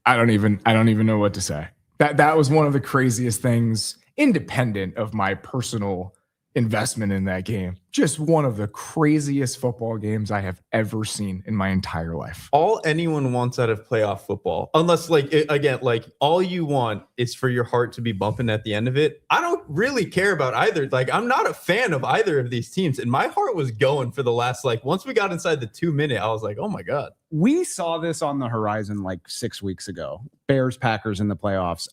I don't even know what to say. That was one of the craziest things, independent of my personal investment in that game. Just one of the craziest football games I have ever seen in my entire life. All anyone wants out of playoff football, unless all you want is for your heart to be bumping at the end of it. I don't really care about either. Like, I'm not a fan of either of these teams, and my heart was going for the last, once we got inside the 2 minute, I was like, oh my God. We saw this on the horizon 6 weeks ago. Bears, Packers in the playoffs.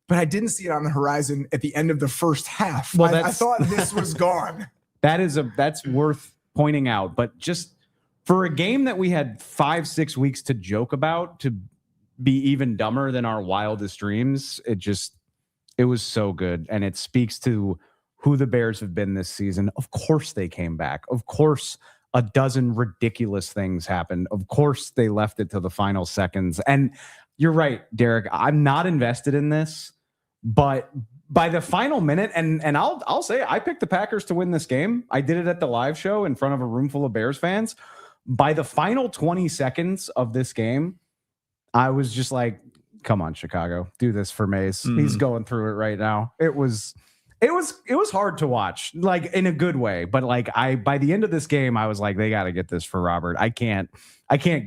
But I didn't see it on the horizon at the end of the first half. Well, I thought this was gone. That's worth pointing out. But just for a game that we had 5-6 weeks to joke about, to be even dumber than our wildest dreams, it was so good. And it speaks to who the Bears have been this season. Of course they came back. Of course a dozen ridiculous things happened. Of course they left it to the final seconds. And you're right, Derrik. I'm not invested in this, but by the final minute, and I'll say I picked the Packers to win this game. I did it at the live show in front of a room full of Bears fans. By the final 20 seconds of this game, I was just like, come on, Chicago, do this for Mace. He's going through it right now. It was hard to watch, in a good way. But by the end of this game, I was like, they got to get this for Robert. I can't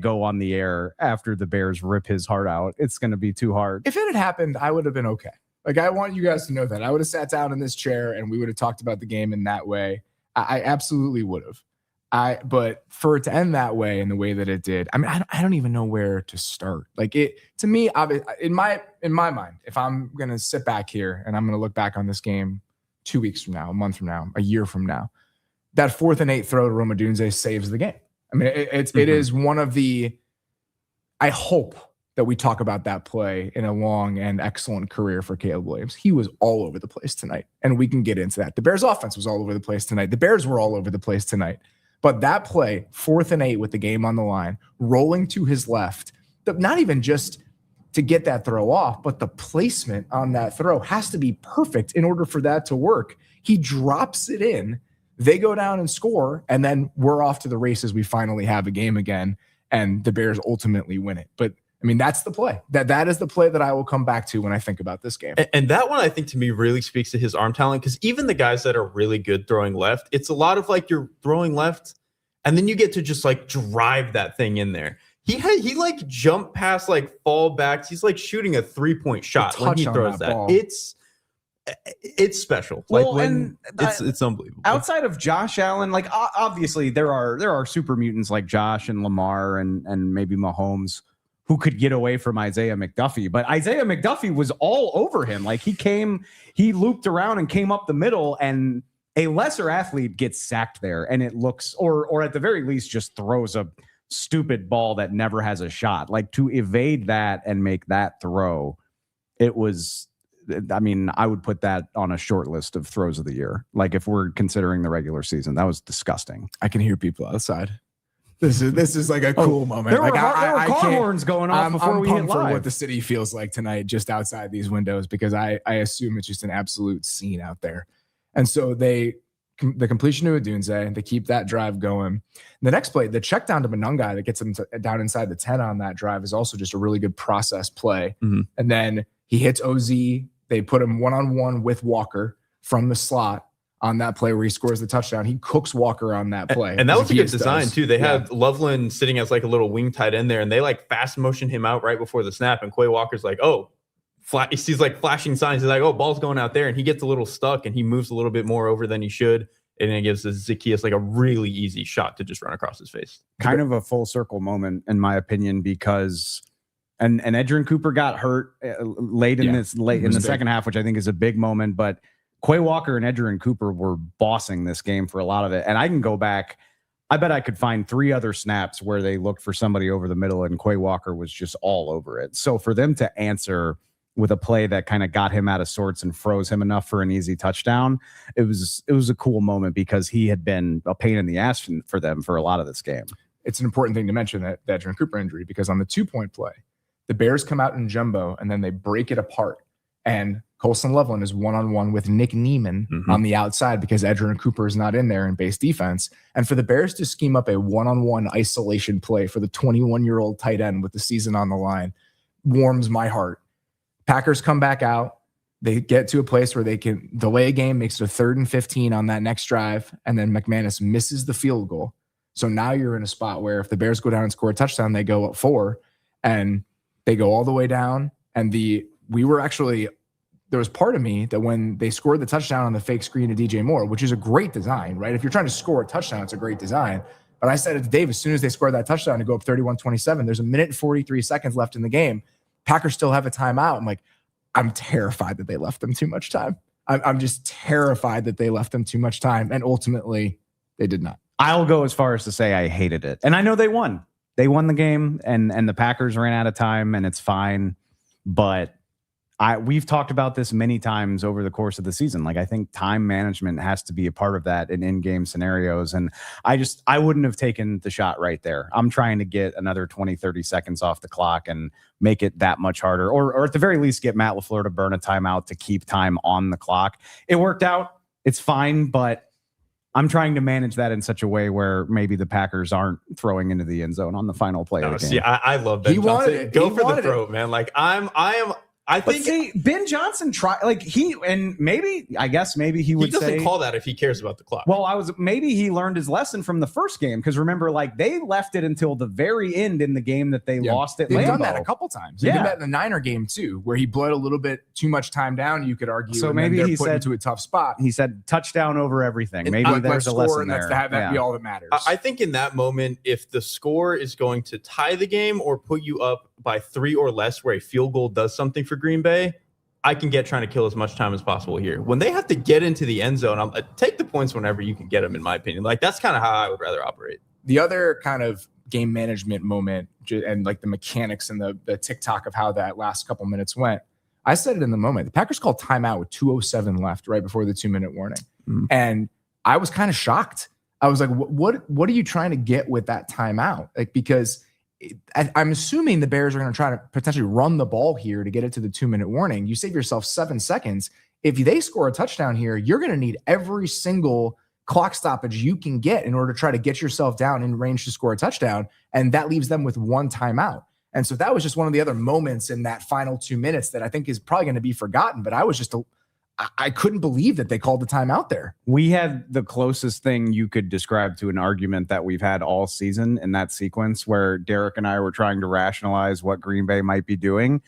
go on the air after the Bears rip his heart out. It's going to be too hard. If it had happened, I would have been okay. I want you guys to know that I would have sat down in this chair and we would have talked about the game in that way. I absolutely would have. But for it to end that way, in the way that it did, I mean, I don't even know where to start. To me, in my mind, if I'm going to sit back here and I'm going to look back on this game 2 weeks from now, a month from now, a year from now, that 4th and 8 throw to Rome Odunze saves the game. I mean, it is one of the, I hope that we talk about that play in a long and excellent career for Caleb Williams. He was all over the place tonight, and we can get into that. The Bears offense was all over the place tonight. The Bears were all over the place tonight. But that play, 4th and 8 with the game on the line, rolling to his left, not even just to get that throw off, but the placement on that throw has to be perfect in order for that to work. He drops it in, they go down and score, and then we're off to the races. We finally have a game again, and the Bears ultimately win it. But I mean, that's the play. That is the play that I will come back to when I think about this game. And that one, I think, to me, really speaks to his arm talent, because even the guys that are really good throwing left, it's a lot of you're throwing left, and then you get to just drive that thing in there. He jump past fall backs. He's shooting a 3-point shot when he throws that. It's special. It's unbelievable. Outside of Josh Allen, obviously there are super mutants like Josh and Lamar and maybe Mahomes who could get away from Isaiah McDuffie. But Isaiah McDuffie was all over him. He looped around and came up the middle, and a lesser athlete gets sacked there, and it looks, or at the very least just throws a stupid ball that never has a shot. To evade that and make that throw, it was, I mean, I would put that on a short list of throws of the year. If we're considering the regular season, that was disgusting. I can hear people outside. This is a cool moment. There were car horns going off before we hit live. For what the city feels like tonight, just outside these windows, because I assume it's just an absolute scene out there. And so the completion to Odunze, they keep that drive going. The next play, the check down to Monungai that gets him down inside the 10 on that drive, is also just a really good process play. Mm-hmm. And then he hits OZ. They put him one-on-one with Walker from the slot on that play where he scores the touchdown. He cooks Walker on that play. And that was a good design too. They had Loveland sitting as a little wing tight end there, and they fast motion him out right before the snap. And Quay Walker's he sees flashing signs. He's oh, ball's going out there, and he gets a little stuck, and he moves a little bit more over than he should. And it gives Zacchaeus a really easy shot to just run across his face. Kind of a full circle moment, in my opinion, because and Edgerrin Cooper got hurt late in the second half, which I think is a big moment. But Quay Walker and Edgerrin Cooper were bossing this game for a lot of it. And I can go back. I bet I could find 3 other snaps where they looked for somebody over the middle, and Quay Walker was just all over it. So for them to answer with a play that kind of got him out of sorts and froze him enough for an easy touchdown, it was a cool moment, because he had been a pain in the ass for them for a lot of this game. It's an important thing to mention, that Edgerrin Cooper injury, because on the 2-point play, the Bears come out in jumbo and then they break it apart. And Colston Loveland is one-on-one with Nick Neiman on the outside, because Edgerrin Cooper is not in there in base defense. And for the Bears to scheme up a one-on-one isolation play for the 21-year-old tight end with the season on the line, warms my heart. Packers come back out. They get to a place where they can delay a game, makes it a 3rd and 15 on that next drive, and then McManus misses the field goal. So now you're in a spot where if the Bears go down and score a touchdown, they go up 4, and they go all the way down. And there was part of me that when they scored the touchdown on the fake screen to DJ Moore, which is a great design, right? If you're trying to score a touchdown, it's a great design. But I said it to Dave, as soon as they scored that touchdown to go up 31-27, there's a minute and 43 seconds left in the game. Packers still have a timeout. I'm like, I'm terrified that they left them too much time. I'm just terrified that they left them too much time. And ultimately, they did not. I'll go as far as to say I hated it. And I know they won. They won the game, and the Packers ran out of time, and it's fine. But we've talked about this many times over the course of the season. Like, I think time management has to be a part of that in game scenarios. And I wouldn't have taken the shot right there. I'm trying to get another 20, 30 seconds off the clock and make it that much harder, or at the very least get Matt LaFleur to burn a timeout to keep time on the clock. It worked out. It's fine, but I'm trying to manage that in such a way where maybe the Packers aren't throwing into the end zone on the final play of the game. See, I love Ben Johnson. Wanted it. Go for the throat, man. Like I think Ben Johnson tried, like maybe he would he doesn't say, call that if he cares about the clock. Well, maybe he learned his lesson from the first game, because remember, like, they left it until the very end in the game that they lost at Lambeau. They've done that a couple times. They did that in the Niner game too, where he bled a little bit too much time down. You could argue, so and maybe they're he put said into a tough spot. He said touchdown over everything. Maybe there's a lesson there. That'd be all that matters. I think in that moment, if the score is going to tie the game or put you up by 3 or less, where a field goal does something for Green Bay, I can get trying to kill as much time as possible here. When they have to get into the end zone, take the points whenever you can get them, in my opinion. Like, that's kind of how I would rather operate. The other kind of game management moment and like the mechanics and the TikTok of how that last couple minutes went, I said it in the moment. The Packers called timeout with 2:07 left right before the 2-minute warning. And I was kind of shocked. I was like, what are you trying to get with that timeout? Like, because I'm assuming the Bears are going to try to potentially run the ball here to get it to the 2-minute warning. You save yourself 7 seconds. If they score a touchdown here, you're going to need every single clock stoppage you can get in order to try to get yourself down in range to score a touchdown. And that leaves them with 1 timeout. And so that was just one of the other moments in that final 2 minutes that I think is probably going to be forgotten. But I couldn't believe that they called the timeout there. We had the closest thing you could describe to an argument that we've had all season in that sequence, where Derrik and I were trying to rationalize what Green Bay might be doing.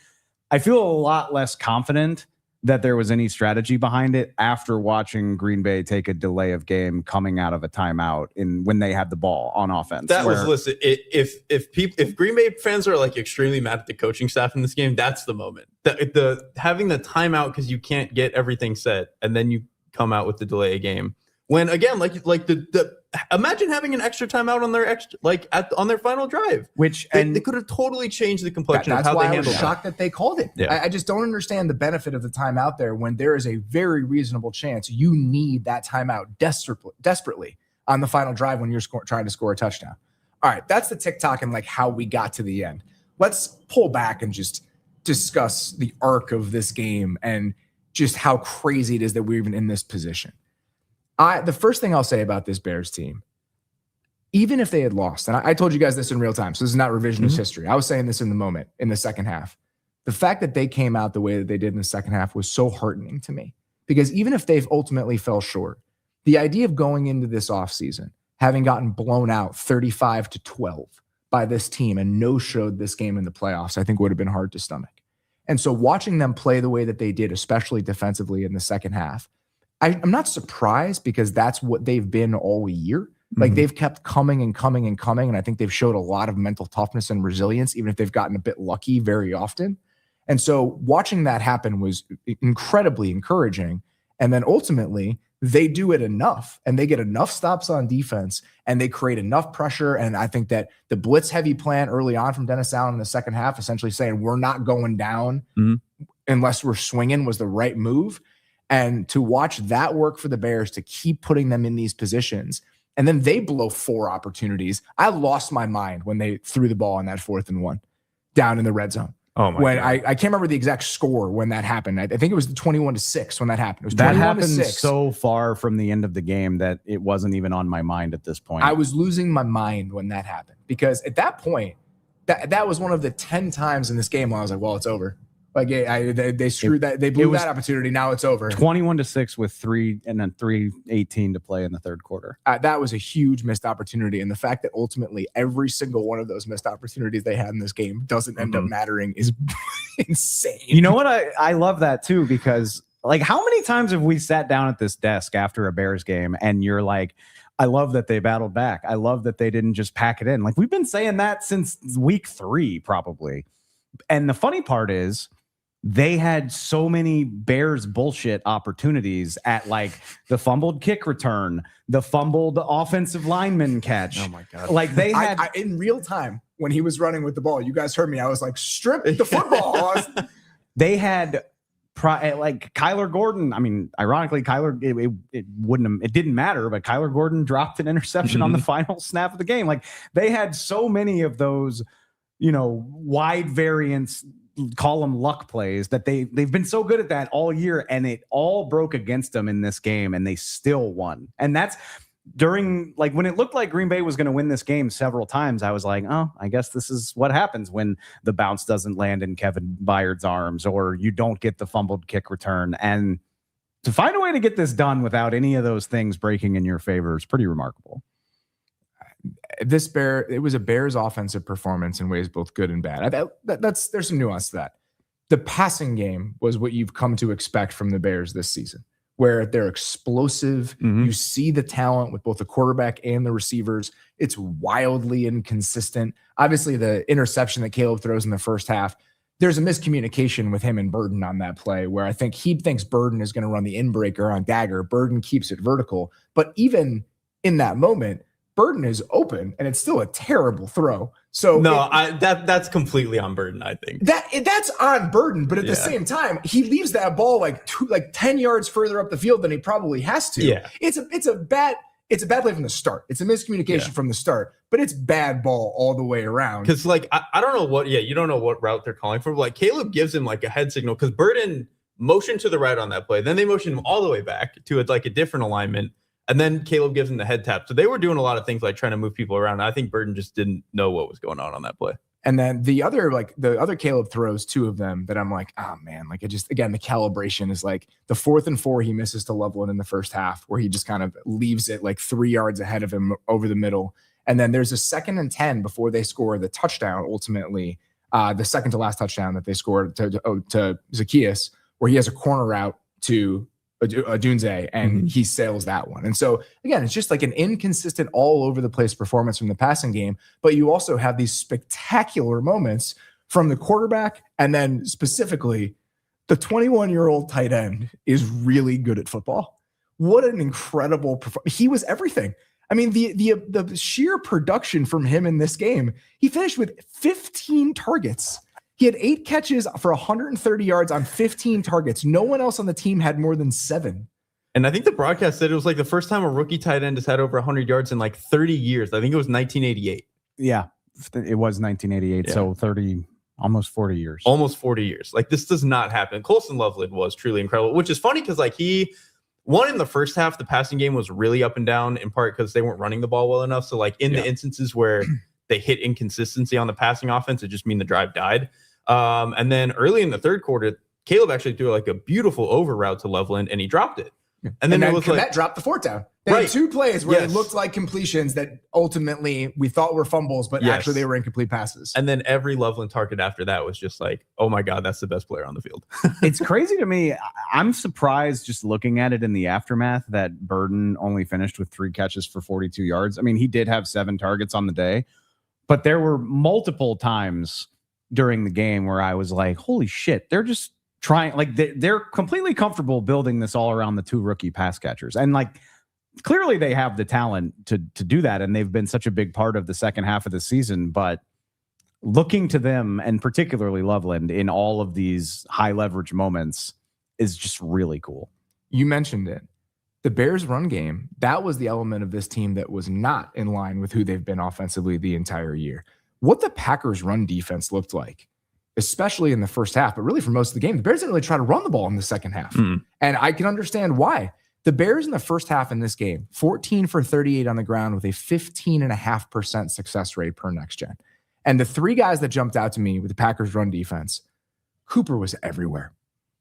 I feel a lot less confident that there was any strategy behind it after watching Green Bay take a delay of game coming out of a timeout when they had the ball on offense. If Green Bay fans are like extremely mad at the coaching staff in this game, that's the moment. The having the timeout because you can't get everything set, and then you come out with the delay of game. When again, imagine having an extra timeout on their on their final drive, they could have totally changed the complexion of how they handled it. That's why I was shocked that they called it. Yeah. I just don't understand the benefit of the timeout there when there is a very reasonable chance you need that timeout desperately on the final drive when you're trying to score a touchdown. All right, that's the TikTok and like how we got to the end. Let's pull back and just discuss the arc of this game and just how crazy it is that we're even in this position. The first thing I'll say about this Bears team, even if they had lost, and I told you guys this in real time, so this is not revisionist history. I was saying this in the moment, in the second half. The fact that they came out the way that they did in the second half was so heartening to me, because even if they've ultimately fell short, the idea of going into this offseason, having gotten blown out 35-12 by this team and no-showed this game in the playoffs, I think would have been hard to stomach. And so watching them play the way that they did, especially defensively in the second half, I'm not surprised, because that's what they've been all year. Like, they've kept coming and coming and coming. And I think they've showed a lot of mental toughness and resilience, even if they've gotten a bit lucky very often. And so watching that happen was incredibly encouraging. And then ultimately they do it enough, and they get enough stops on defense, and they create enough pressure. And I think that the blitz heavy plan early on from Dennis Allen in the second half, essentially saying we're not going down unless we're swinging, was the right move. And to watch that work for the Bears to keep putting them in these positions, and then they blow 4 opportunities. I lost my mind when they threw the ball on that 4th and 1 down in the red zone. Oh my God. I can't remember the exact score when that happened. I think it was 21-6 when that happened. It was that happened so far from the end of the game that it wasn't even on my mind at this point. I was losing my mind when that happened, because at that point, That was one of the 10 times in this game where I was like, well, it's over. Like they screwed that. They blew that opportunity. Now it's over. 21-6 with 3:18 to play in the third quarter. That was a huge missed opportunity. And the fact that ultimately every single one of those missed opportunities they had in this game doesn't end up mattering is insane. You know what? I love that too, because like how many times have we sat down at this desk after a Bears game and you're like, I love that they battled back. I love that they didn't just pack it in. Like we've been saying that since week 3 probably. And the funny part is, they had so many Bears bullshit opportunities at like the fumbled kick return, the fumbled offensive lineman catch. Oh my God. Like they had in real time when he was running with the ball, you guys heard me. I was like, strip the football. They had like Kyler Gordon. I mean, ironically, it didn't matter, but Kyler Gordon dropped an interception on the final snap of the game. Like they had so many of those, wide variance, call them luck plays, that they've been so good at that all year, and it all broke against them in this game, and they still won. And that's during like when it looked like Green Bay was going to win this game several times. I was like, oh, I guess this is what happens when the bounce doesn't land in Kevin Byard's arms, or you don't get the fumbled kick return. And to find a way to get this done without any of those things breaking in your favor is pretty remarkable. It was a Bears offensive performance in ways both good and bad. There's some nuance to that. The passing game was what you've come to expect from the Bears this season, where they're explosive. You see the talent with both the quarterback and the receivers. It's wildly inconsistent. Obviously, the interception that Caleb throws in the first half, there's a miscommunication with him and Burden on that play, where I think he thinks Burden is going to run the inbreaker on Dagger. Burden keeps it vertical. But even in that moment, Burden is open, and it's still a terrible throw. So that's completely on Burden. I think that's on Burden, but at the same time, he leaves that ball like 10 yards further up the field than he probably has to. Yeah, it's a bad play from the start. It's a miscommunication from the start, but it's bad ball all the way around. Because like I don't know what. Yeah, you don't know what route they're calling for. But like Caleb gives him like a head signal because Burden motioned to the right on that play. Then they motioned him all the way back to a different alignment. And then Caleb gives him the head tap. So they were doing a lot of things like trying to move people around. I think Burden just didn't know what was going on that play. And then the other Caleb throws, 2 of them that I'm like, oh man, like again, the calibration is like the 4th and 4 he misses to Loveland in the first half, where he just kind of leaves it like 3 yards ahead of him over the middle. And then there's a 2nd and 10 before they score the touchdown. Ultimately, the second to last touchdown that they scored to Zacchaeus, where he has a corner route to Dunze, and he sails that one. And so again, it's just like an inconsistent, all over the place performance from the passing game. But you also have these spectacular moments from the quarterback, and then specifically the 21-year-old tight end is really good at football. What an incredible performance! He was everything. I mean, the sheer production from him in this game. He finished with 15 targets. He had 8 catches for 130 yards on 15 targets. No one else on the team had more than 7. And I think the broadcast said it was like the first time a rookie tight end has had over 100 yards in like 30 years. I think it was 1988. Yeah, it was 1988. Yeah. So 30, almost 40 years. Almost 40 years. Like this does not happen. Colston Loveland was truly incredible, which is funny because like he won in the first half. The passing game was really up and down, in part because they weren't running the ball well enough. So like in the instances where they hit inconsistency on the passing offense, it just mean the drive died. And then early in the third quarter, Caleb actually threw like a beautiful over route to Loveland, and he dropped it. And then it was like that dropped the 4th down. They had 2 plays where it looked like completions that ultimately we thought were fumbles, but actually they were incomplete passes. And then every Loveland target after that was just like, oh my God, that's the best player on the field. It's crazy to me. I'm surprised just looking at it in the aftermath that Burden only finished with 3 catches for 42 yards. I mean, he did have 7 targets on the day, but there were multiple times during the game where I was like, holy shit, they're just trying, like they're completely comfortable building this all around the 2 rookie pass catchers. And like, clearly they have the talent to do that. And they've been such a big part of the second half of the season, but looking to them, and particularly Loveland, in all of these high leverage moments is just really cool. You mentioned it. The Bears run game, that was the element of this team that was not in line with who they've been offensively the entire year. What the Packers run defense looked like, especially in the first half, but really for most of the game, the Bears didn't really try to run the ball in the second half. And I can understand why. The Bears in the first half in this game, 14 for 38 on the ground with a 15.5% success rate per next gen. And the three guys that jumped out to me with the Packers run defense, Cooper was everywhere.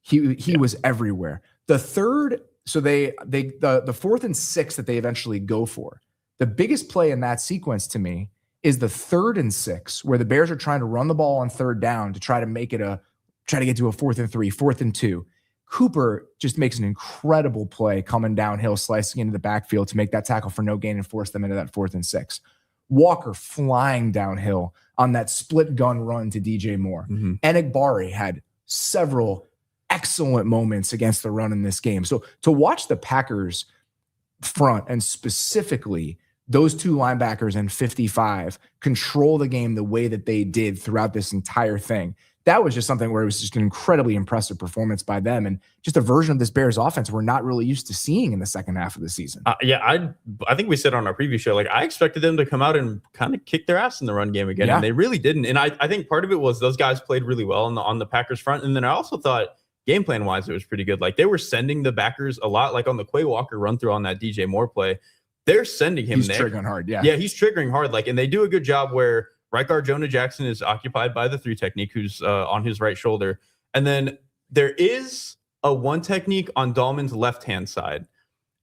He was everywhere. The third, so the 4th and 6 that they eventually go for, the biggest play in that sequence to me is the 3rd and 6, where the Bears are trying to run the ball on 3rd down to try to get to a 4th and 3, 4th and 2. Cooper just makes an incredible play coming downhill, slicing into the backfield to make that tackle for no gain and force them into that 4th and 6. Walker flying downhill on that split gun run to DJ Moore. Enigbari had several excellent moments against the run in this game. So to watch the Packers front, and specifically those two linebackers and 55 control the game the way that they did throughout this entire thing, that was just something where it was just an incredibly impressive performance by them, and just a version of this Bears offense we're not really used to seeing in the second half of the season. I think we said on our preview show, like, I expected them to come out and kind of kick their ass in the run game again, and they really didn't. And I think part of it was those guys played really well on the Packers front, and then I also thought game plan wise it was pretty good. Like, they were sending the backers a lot, like on the Quay Walker run through on that DJ Moore play. They're sending him. He's triggering hard, yeah, he's triggering hard. Like, and they do a good job where right guard Jonah Jackson is occupied by the 3 technique, who's on his right shoulder. And then there is a 1 technique on Dahlman's left-hand side.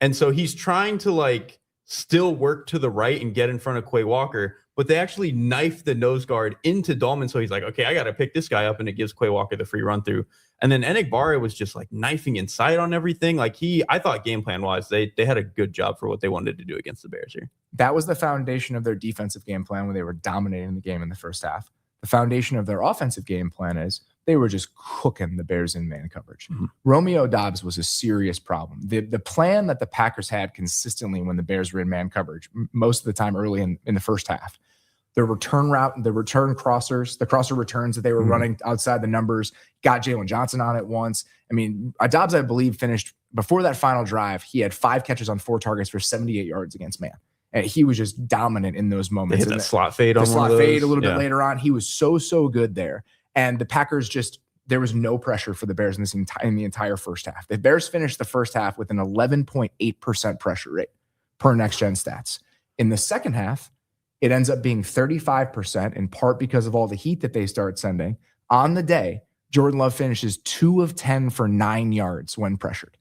And so he's trying to, like, still work to the right and get in front of Quay Walker, but they actually knife the nose guard into Dahlman. So he's like, okay, I got to pick this guy up, and it gives Quay Walker the free run through. And then Enigbari was just like knifing inside on everything. Like, I thought game plan wise, they had a good job for what they wanted to do against the Bears here. That was the foundation of their defensive game plan when they were dominating the game in the first half. The foundation of their offensive game plan is they were just cooking the Bears in man coverage. Romeo Doubs was a serious problem. The plan that the Packers had consistently when the Bears were in man coverage, most of the time early in the first half, the return route, the return crossers, the crosser returns that they were running outside the numbers, got Jalen Johnson on it once. I mean, Doubs, I believe, finished before that final drive. He had 5 catches on 4 targets for 78 yards against man. And he was just dominant in those moments. They hit that slot fade on slot fade a little bit later on. He was so good there. And the Packers there was no pressure for the Bears in the entire first half. The Bears finished the first half with an 11.8% pressure rate per Next Gen Stats. In the second half, it ends up being 35%, in part because of all the heat that they start sending. On the day, Jordan Love finishes 2 of 10 for 9 yards when pressured.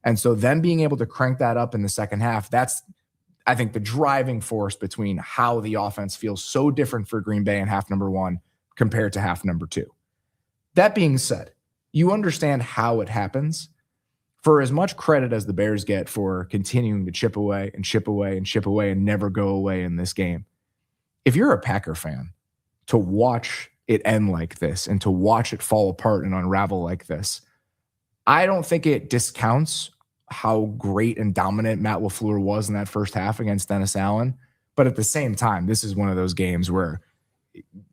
And so then being able to crank that up in the second half, that's, I think, the driving force between how the offense feels so different for Green Bay in half number 1 compared to half number 2. That being said, you understand how it happens. For as much credit as the Bears get for continuing to chip away and chip away and chip away and never go away in this game, if you're a Packer fan, to watch it end like this and to watch it fall apart and unravel like this, I don't think it discounts how great and dominant Matt LaFleur was in that first half against Dennis Allen. But at the same time, this is one of those games where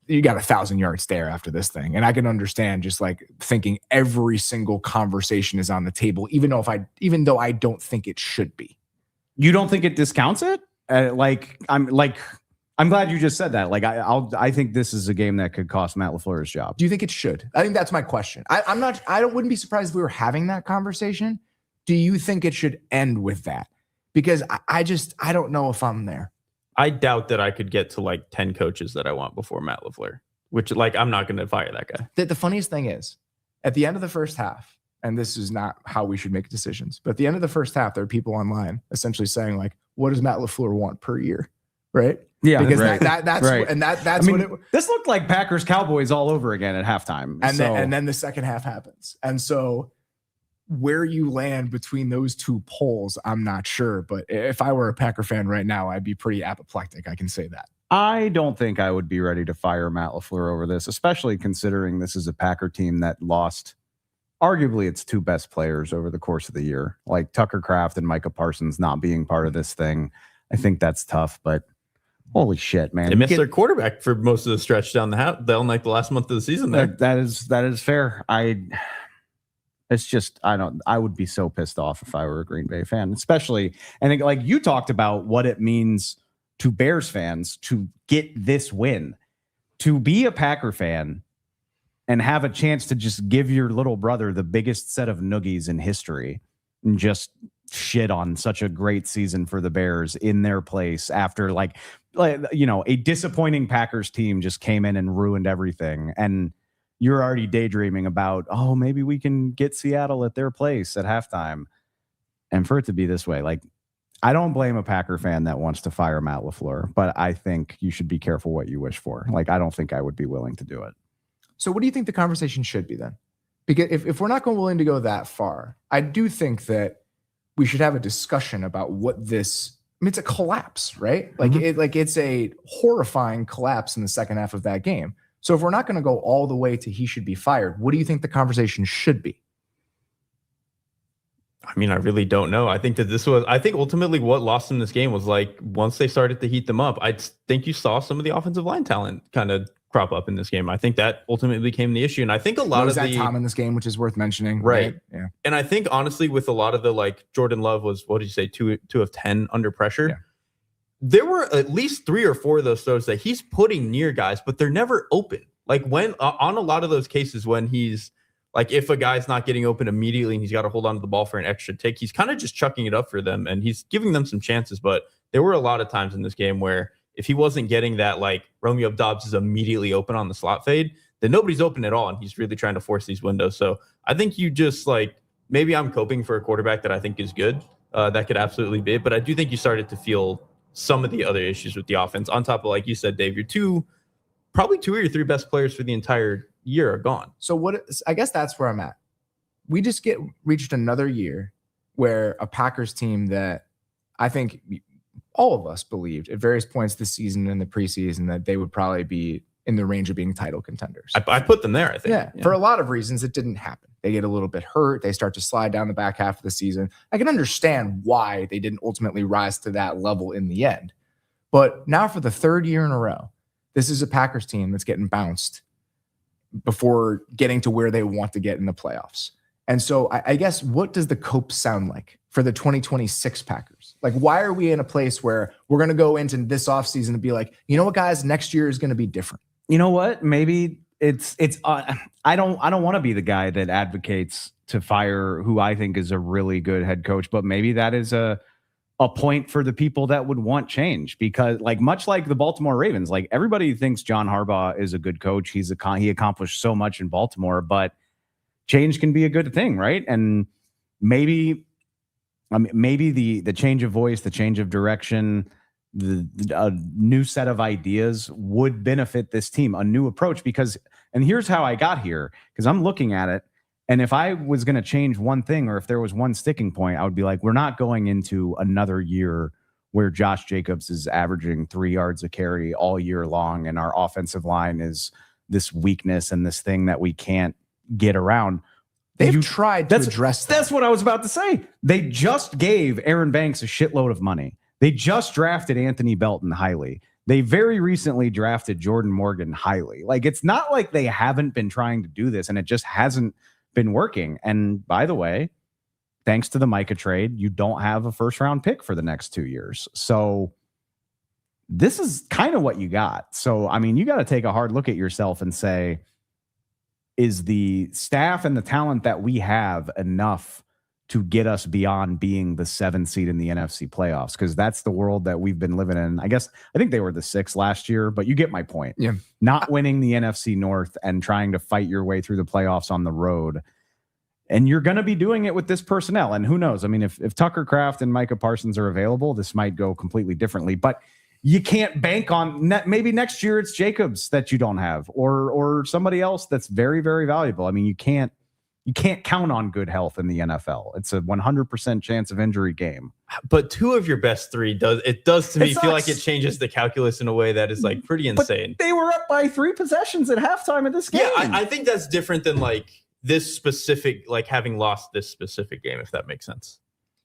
you got 1,000-yard stare after this thing. And I can understand just like thinking every single conversation is on the table, even though I don't think it should be. You don't think it discounts it? I'm glad you just said that. Like, I think this is a game that could cost Matt LaFleur's job. Do you think it should? I think that's my question. I wouldn't be surprised if we were having that conversation. Do you think it should end with that? Because I don't know if I'm there. I doubt that I could get to like 10 coaches that I want before Matt LaFleur, which, like, I'm not going to fire that guy. The funniest thing is, at the end of the first half, and this is not how we should make decisions, but at the end of the first half, there are people online essentially saying, like, what does Matt LaFleur want per year? Right? Yeah, because right. that's right. And that's what it. This looked like Packers Cowboys all over again at halftime, and then the second half happens, and so where you land between those two poles, I'm not sure. But if I were a Packer fan right now, I'd be pretty apoplectic. I can say that. I don't think I would be ready to fire Matt LaFleur over this, especially considering this is a Packer team that lost arguably its 2 best players over the course of the year, like Tucker Kraft and Micah Parsons not being part of this thing. I think that's tough, but holy shit, man. They missed their quarterback for most of the stretch down the last month of the season there. That is fair. I would be so pissed off if I were a Green Bay fan, especially, and like you talked about what it means to Bears fans to get this win, to be a Packer fan and have a chance to just give your little brother the biggest set of noogies in history and just shit on such a great season for the Bears in their place after, like, like, a disappointing Packers team just came in and ruined everything. And you're already daydreaming about, maybe we can get Seattle at their place at halftime. And for it to be this way, like, I don't blame a Packer fan that wants to fire Matt LaFleur, but I think you should be careful what you wish for. Like, I don't think I would be willing to do it. So what do you think the conversation should be then? Because if we're not willing to go that far, I do think that we should have a discussion about what this, it's a collapse, right? Like, it's a horrifying collapse in the second half of that game. So if we're not going to go all the way to he should be fired, what do you think the conversation should be? I mean, I really don't know. I think ultimately what lost them this game was like, once they started to heat them up, I think you saw some of the offensive line talent kind of crop up in this game. I think that ultimately became the issue. And I think a lot of the Tom in this game, which is worth mentioning. Right. Yeah. And I think honestly, with a lot of the, like, Jordan Love was, what did you say? 2 of 10 under pressure. Yeah. There were at least 3 or 4 of those throws that he's putting near guys, but they're never open. Like, when on a lot of those cases, when he's like, if a guy's not getting open immediately and he's got to hold on to the ball for an extra take, he's kind of just chucking it up for them and he's giving them some chances. But there were a lot of times in this game where if he wasn't getting that, like, Romeo Doubs is immediately open on the slot fade, then nobody's open at all. And he's really trying to force these windows. So I think you just, like, maybe I'm coping for a quarterback that I think is good. That could absolutely be it. But I do think you started to feel some of the other issues with the offense on top of, like you said, Dave, probably 2 or your 3 best players for the entire year are gone. So I guess that's where I'm at. We just reached another year where a Packers team that I think all of us believed at various points this season and the preseason that they would probably be in the range of being title contenders. I put them there, I think. Yeah. For a lot of reasons, it didn't happen. They get a little bit hurt. They start to slide down the back half of the season. I can understand why they didn't ultimately rise to that level in the end. But now for the 3rd year in a row, this is a Packers team that's getting bounced before getting to where they want to get in the playoffs. And so I guess, what does the cope sound like for the 2026 Packers? Like, why are we in a place where we're going to go into this offseason and be like, you know what, guys, next year is going to be different? You know what? Maybe it's I don't want to be the guy that advocates to fire who I think is a really good head coach, but maybe that is a point for the people that would want change, because, like, much like the Baltimore Ravens, like, everybody thinks John Harbaugh is a good coach. He accomplished so much in Baltimore, but change can be a good thing, right? And maybe the change of voice, the change of direction, a new set of ideas would benefit this team, a new approach. And here's how I got here, because I'm looking at it, and if I was going to change one thing, or if there was one sticking point, I would be like, we're not going into another year where Josh Jacobs is averaging 3 yards a carry all year long, and our offensive line is this weakness and this thing that we can't get around. They've tried to address that. That's what I was about to say. They just gave Aaron Banks a shitload of money. They just drafted Anthony Belton highly. They very recently drafted Jordan Morgan highly. Like, it's not like they haven't been trying to do this and it just hasn't been working. And by the way, thanks to the Micah trade, you don't have a first-round pick for the next 2 years. So this is kind of what you got. So, I mean, you got to take a hard look at yourself and say, is the staff and the talent that we have enough to get us beyond being the 7th seed in the NFC playoffs? Because that's the world that we've been living in. I think they were the 6th last year, but you get my point. Yeah. Not winning the NFC North and trying to fight your way through the playoffs on the road. And you're going to be doing it with this personnel. And who knows? I mean, if Tucker Kraft and Micah Parsons are available, this might go completely differently. But you can't bank on maybe next year it's Jacobs that you don't have, or somebody else that's very, very valuable. I mean, you can't count on good health in the NFL. It's a 100% chance of injury game. But 2 of your best 3 does to me feel like it changes the calculus in a way that is, like, pretty insane. But they were up by 3 possessions at halftime of this game. Yeah, I think that's different than, like, this specific, like, having lost this specific game, if that makes sense.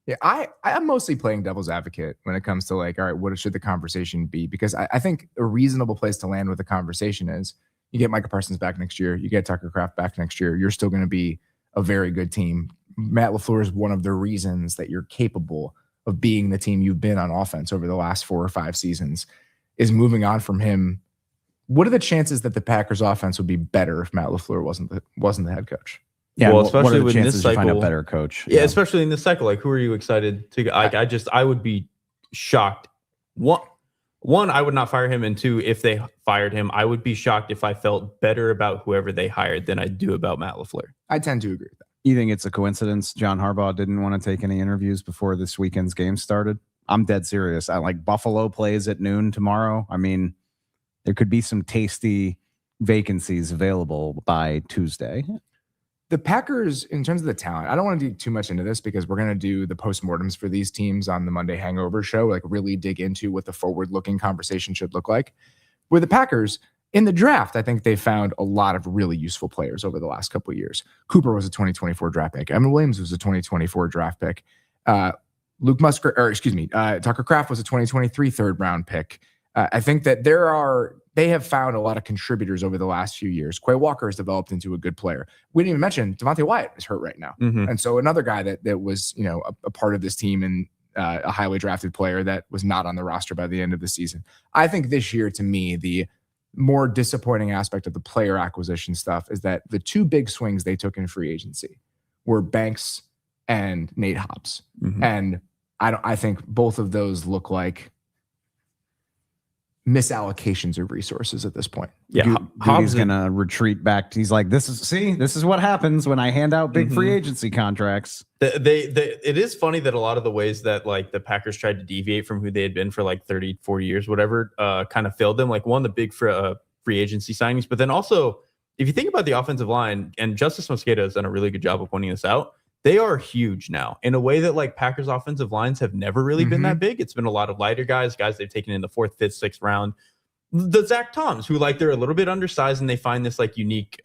Yeah, I'm mostly playing devil's advocate when it comes to, like, all right, what should the conversation be? Because I think a reasonable place to land with the conversation is you get Micah Parsons back next year, you get Tucker Kraft back next year, you're still going to be a very good team. Matt LaFleur is one of the reasons that you're capable of being the team you've been on offense over the last 4 or 5 seasons. Is moving on from him, what are the chances that the Packers offense would be better if Matt LaFleur wasn't the head coach? Yeah, well, especially with this cycle, you find a better coach. Yeah, especially in this cycle. Like, who are you excited to? I would be shocked. one, I would not fire him, and two, if they fired him, I would be shocked if I felt better about whoever they hired than I do about Matt LaFleur. I tend to agree with that. You think it's a coincidence John Harbaugh didn't want to take any interviews before this weekend's game started? I'm dead serious. I like Buffalo plays at noon tomorrow. I mean, there could be some tasty vacancies available by Tuesday. The Packers, in terms of the talent, I don't want to dig too much into this because we're going to do the postmortems for these teams on the Monday Hangover show, like really dig into what the forward-looking conversation should look like. With the Packers, in the draft, I think they found a lot of really useful players over the last couple of years. Cooper was a 2024 draft pick. Evan Williams was a 2024 draft pick. Tucker Kraft was a 2023 third-round pick. I think that they have found a lot of contributors over the last few years. Quay Walker has developed into a good player. We didn't even mention Devontae Wyatt is hurt right now. Mm-hmm. And so another guy that was, a part of this team and a highly drafted player that was not on the roster by the end of the season. I think this year, to me, the more disappointing aspect of the player acquisition stuff is that the two big swings they took in free agency were Banks and Nate Hobbs. Mm-hmm. And I think both of those look like misallocations of resources at this point. Yeah, Hobbs gonna retreat back. He's like, this is what happens when I hand out big free agency contracts. It is funny that a lot of the ways that like the Packers tried to deviate from who they had been for like 30, 40 years, whatever, kind of failed them. Like one, the big free agency signings, but then also if you think about the offensive line, and Justice Mosqueda has done a really good job of pointing this out, they are huge now in a way that like Packers offensive lines have never really been that big. It's been a lot of lighter guys they've taken in the 4th, 5th, 6th round. The Zach Toms, who like they're a little bit undersized and they find this like unique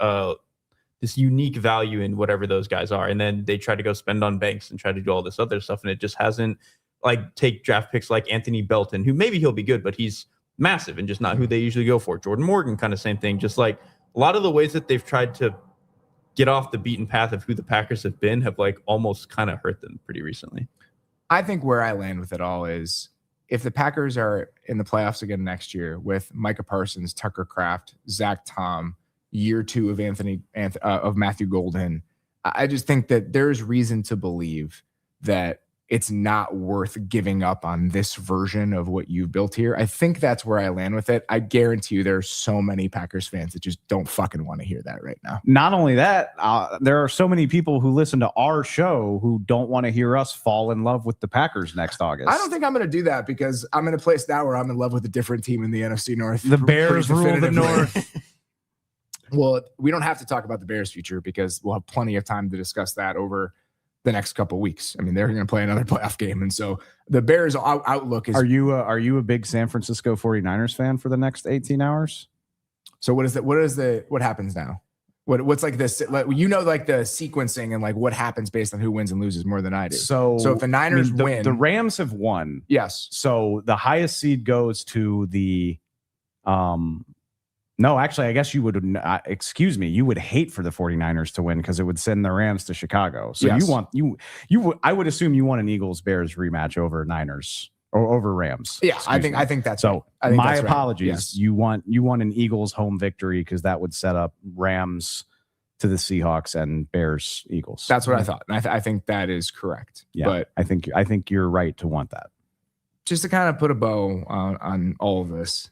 value in whatever those guys are. And then they try to go spend on Banks and try to do all this other stuff. And it just hasn't like take draft picks like Anthony Belton, who maybe he'll be good, but he's massive and just not who they usually go for. Jordan Morgan, kind of same thing. Just like a lot of the ways that they've tried to get off the beaten path of who the Packers have been have like almost kind of hurt them pretty recently. I think where I land with it all is if the Packers are in the playoffs again next year with Micah Parsons, Tucker Kraft, Zach Tom, year 2 of Matthew Golden, I just think that there's reason to believe that it's not worth giving up on this version of what you've built here. I think that's where I land with it. I guarantee you there are so many Packers fans that just don't fucking want to hear that right now. Not only that, there are so many people who listen to our show who don't want to hear us fall in love with the Packers next August. I don't think I'm going to do that because I'm in a place now where I'm in love with a different team in the NFC North. The Bears rule the North. Well, we don't have to talk about the Bears' future because we'll have plenty of time to discuss that over the next couple of weeks. I mean, they're going to play another playoff game. And so the Bears outlook is... Are you a big San Francisco 49ers fan for the next 18 hours? So what happens now? What's like this, like, like the sequencing and like what happens based on who wins and loses more than I do. So if the Niners win, the Rams have won. Yes. So the highest seed goes to the, no, actually, I guess you would, you would hate for the 49ers to win because it would send the Rams to Chicago. So yes. I would assume you want an Eagles-Bears rematch over Niners or over Rams. Yeah, I think that's so. Right. My apologies. Right. Yes. You want an Eagles home victory because that would set up Rams to the Seahawks and Bears Eagles. That's what I thought. And I think that is correct. Yeah, but I think you're right to want that. Just to kind of put a bow on all of this.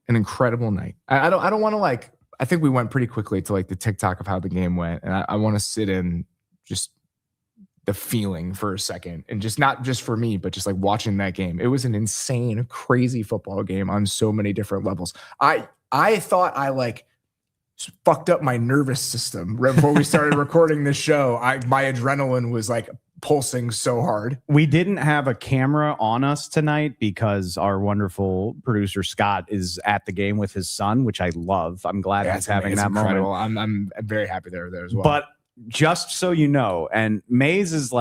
An incredible night. I don't want to I think we went pretty quickly to the TikTok of how the game went. And I want to sit in just the feeling for a second and just not just for me, but just watching that game. It was an insane, crazy football game on so many different levels. I thought I fucked up my nervous system right before we started recording this show. My adrenaline was pulsing so hard. We didn't have a camera on us tonight because our wonderful producer Scott is at the game with his son, which I love. I'm glad he's having that incredible moment. I'm very happy they're there as well. But just so you know, and Mays is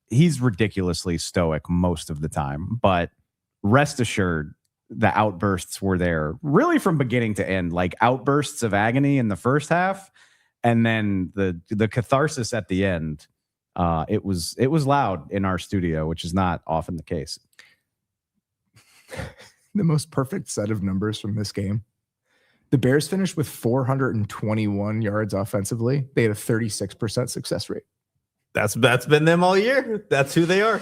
he's ridiculously stoic most of the time, but rest assured the outbursts were there really from beginning to end, outbursts of agony in the first half. And then the catharsis at the end. It was loud in our studio, which is not often the case. The most perfect set of numbers from this game. The Bears finished with 421 yards offensively. They had a 36% success rate. That's been them all year. That's who they are.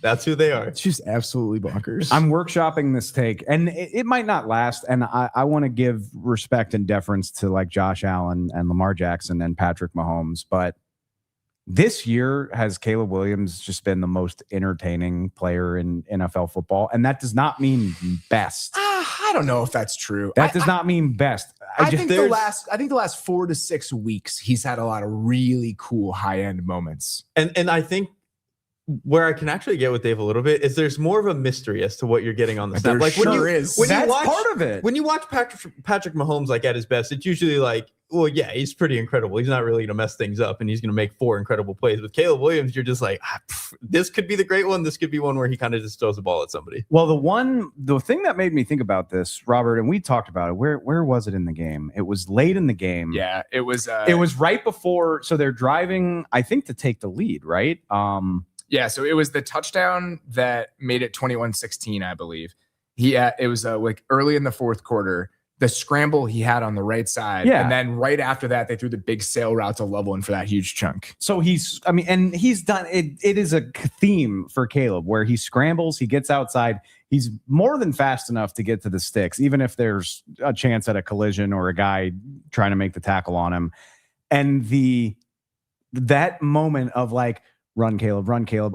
That's who they are. It's just absolutely bonkers. I'm workshopping this take, and it might not last. And I want to give respect and deference to like Josh Allen and Lamar Jackson and Patrick Mahomes, but this year has Caleb Williams just been the most entertaining player in NFL football, and that does not mean best. I don't know if that's true. That does not mean best. I think the last 4 to 6 weeks he's had a lot of really cool high end moments. And I think where I can actually get with Dave a little bit is there's more of a mystery as to what you're getting on the snap. Like That's part of it. When you watch Patrick Mahomes like at his best, it's usually like, well, yeah, he's pretty incredible. He's not really going to mess things up, and he's going to make 4 incredible plays. With Caleb Williams, you're just like, this could be the great one. This could be one where he kind of just throws the ball at somebody. Well, the thing that made me think about this, Robert, and we talked about it. Where was it in the game? It was late in the game. Yeah, it was right before. So they're driving, I think, to take the lead, right? Yeah, so it was the touchdown that made it 21-16, I believe. It was like early in the fourth quarter. The scramble he had on the right side. Yeah. And then right after that, they threw the big sail route to Loveland for that huge chunk. So he's done it. It is a theme for Caleb where he scrambles, he gets outside. He's more than fast enough to get to the sticks, even if there's a chance at a collision or a guy trying to make the tackle on him. And that moment of like, run, Caleb.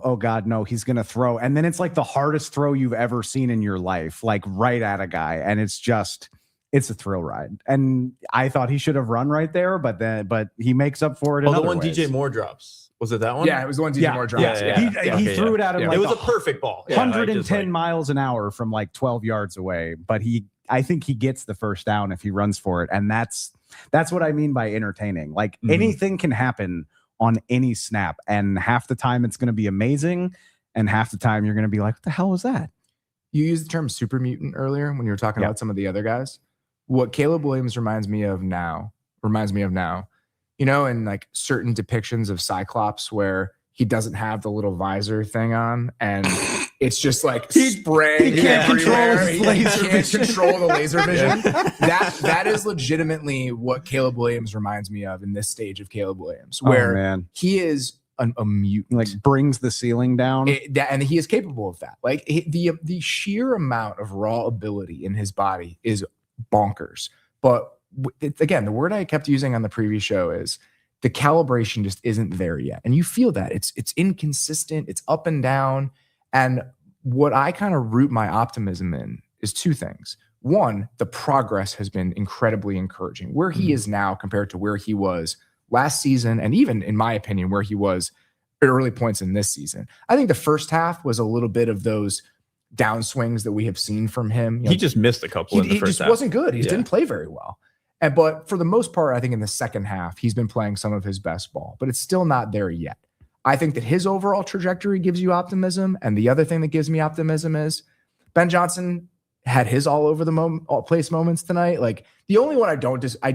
Oh God, no, he's going to throw. And then it's like the hardest throw you've ever seen in your life, like right at a guy. And it's a thrill ride. And I thought he should have run right there, but he makes up for it. Oh, the one ways. DJ Moore drops. Was it that one? Yeah, it was the one DJ Moore drops. He threw it at him. Like it was a perfect ball. 110 miles an hour from like 12 yards away. But I think he gets the first down if he runs for it. And that's what I mean by entertaining. Like anything can happen on any snap. And half the time it's going to be amazing. And half the time you're going to be like, what the hell was that? You used the term super mutant earlier when you were talking about some of the other guys. What Caleb Williams reminds me of now, you know, in like certain depictions of Cyclops where he doesn't have the little visor thing on and it's just like spraying everywhere. He can't control the laser vision. That is legitimately what Caleb Williams reminds me of in this stage of Caleb Williams, where he is a mutant, like brings the ceiling down, and he is capable of that. Like the sheer amount of raw ability in his body is bonkers. But again, the word I kept using on the previous show is the calibration just isn't there yet. And you feel that it's inconsistent, it's up and down. And what I kind of root my optimism in is 2 things. One, the progress has been incredibly encouraging. Where he is now compared to where he was last season, and even in my opinion, where he was at early points in this season. I think the first half was a little bit of those downswings that we have seen from him. He just missed a couple in the first half. He just wasn't good. He didn't play very well. But for the most part, I think in the second half, he's been playing some of his best ball, but it's still not there yet. I think that his overall trajectory gives you optimism. And the other thing that gives me optimism is Ben Johnson had his all over the place moments tonight. Like the only one I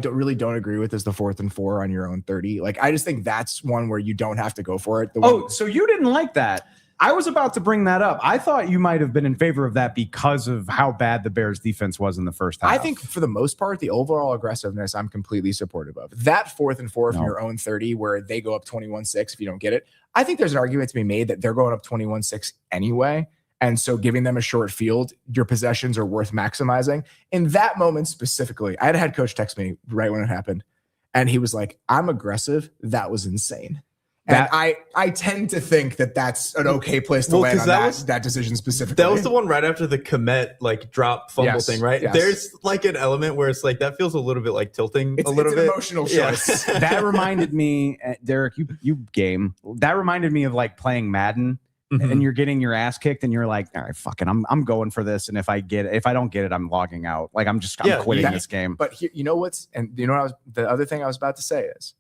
really don't agree with is the 4th and 4 on your own 30. Like I just think that's one where you don't have to go for it. So you didn't like that. I was about to bring that up. I thought you might have been in favor of that because of how bad the Bears defense was in the first half. I think for the most part, the overall aggressiveness, I'm completely supportive of. That 4th and 4 from your own 30 where they go up 21-6 if you don't get it. I think there's an argument to be made that they're going up 21-6 anyway. And so giving them a short field, your possessions are worth maximizing. In that moment specifically, I had a head coach text me right when it happened. And he was like, I'm aggressive. That was insane. And I tend to think that that's an okay place to land on that decision specifically. That was the one right after the Komet like drop fumble thing, right? Yes. There's like an element where it's like that feels a little bit like tilting a little bit. It's an emotional choice. That reminded me, Derek, you game. That reminded me of like playing Madden and you're getting your ass kicked and you're like, all right, fuck it, I'm going for this. And if I don't get it, I'm logging out. Like I'm quitting this game. But here, the other thing I was about to say is,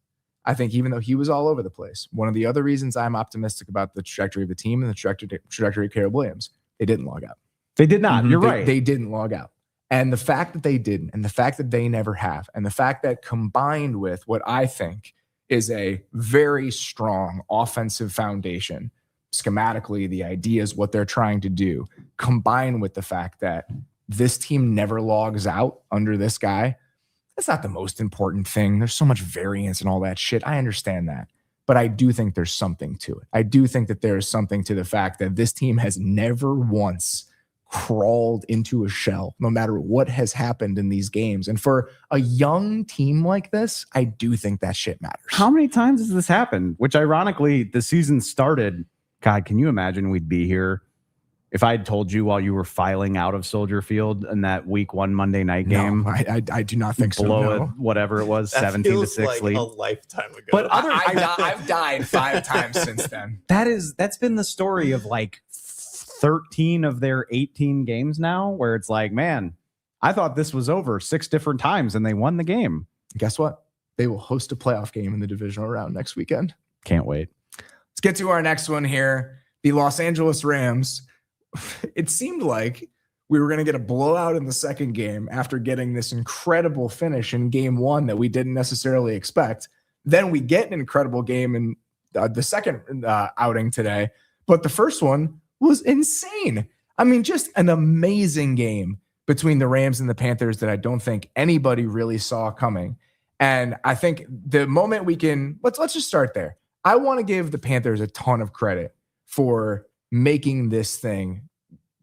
I think even though he was all over the place, one of the other reasons I'm optimistic about the trajectory of the team and the trajectory of Caleb Williams, they didn't log out. They did not. You're right. They didn't log out. And the fact that they didn't, and the fact that they never have, and the fact that combined with what I think is a very strong offensive foundation, schematically, the ideas, what they're trying to do, combined with the fact that this team never logs out under this guy, that's not the most important thing. There's so much variance and all that shit. I understand that. but I do think there's something to it. I do think that there is something to the fact that this team has never once crawled into a shell, no matter what has happened in these games. And for a young team like this, I do think that shit matters. How many times has this happened? Which ironically, the season started. God, can you imagine we'd be here if I had told you while you were filing out of Soldier Field in that week 1 Monday night game? No, I do not think so. Blow No. it, whatever it was, That 17-6 like lead. a lifetime ago. But I've died 5 times since then. That's been the story of like 13 of their 18 games now, where it's like, man, I thought this was over 6 different times and they won the game. Guess what? They will host a playoff game in the divisional round next weekend. Can't wait. Let's get to our next one here. The Los Angeles Rams. It seemed like we were going to get a blowout in the second game after getting this incredible finish in game 1 that we didn't necessarily expect. Then we get an incredible game in the second outing today. But the first one was insane. I mean, just an amazing game between the Rams and the Panthers that I don't think anybody really saw coming. And I think the moment we can, let's just start there. I want to give the Panthers a ton of credit for making this thing,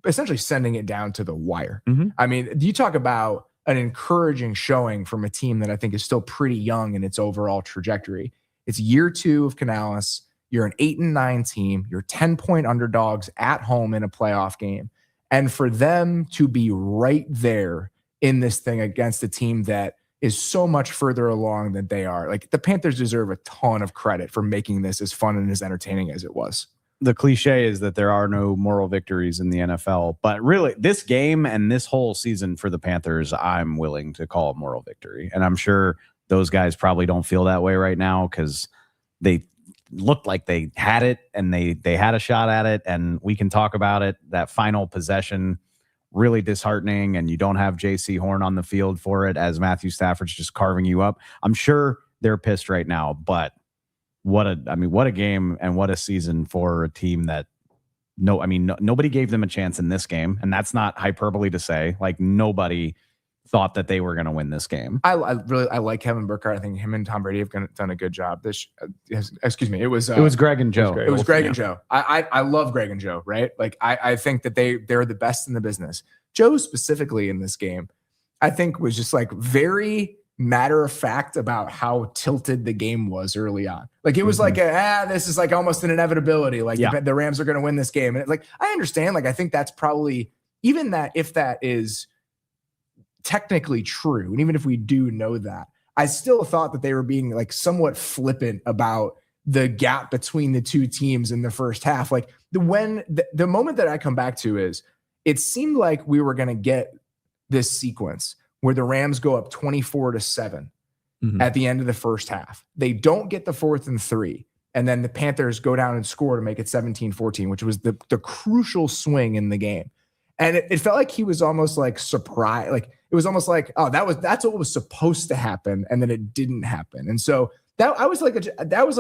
essentially sending it down to the wire. Mm-hmm. I mean, you talk about an encouraging showing from a team that I think is still pretty young in its overall trajectory. It's year 2 of Canales. You're an 8-9 team. You're 10-point underdogs at home in a playoff game. And for them to be right there in this thing against a team that is so much further along than they are, like, the Panthers deserve a ton of credit for making this as fun and as entertaining as it was. The cliche is that there are no moral victories in the NFL, but really this game and this whole season for the Panthers, I'm willing to call a moral victory. And I'm sure those guys probably don't feel that way right now because they looked like they had it and they had a shot at it, and we can talk about it. That final possession, really disheartening, and you don't have JC Horn on the field for it as Matthew Stafford's just carving you up. I'm sure they're pissed right now, but what a game and what a season for a team that nobody gave them a chance in this game. And that's not hyperbole to say, like, nobody thought that they were going to win this game. I like Kevin Burkhardt. I think him and Tom Brady have done a good job. Excuse me. It was Greg and Joe. It was Greg and Joe. I love Greg and Joe, right? Like, I think that they're the best in the business. Joe specifically in this game, I think, was just like very matter of fact about how tilted the game was early on. Like, it was like this is like almost an inevitability. Like, the Rams are going to win this game. And like, I understand. Like, I think that's probably, even that, if that is technically true, and even if we do know that, I still thought that they were being like somewhat flippant about the gap between the two teams in the first half. Like, the moment that I come back to is, it seemed like we were going to get this sequence where the Rams go up 24-7 at the end of the first half. They don't get the 4th and 3. And then the Panthers go down and score to make it 17-14, which was the crucial swing in the game. And it felt like he was almost like surprised. Like, it was almost like, oh, that's what was supposed to happen. And then it didn't happen. And so that was like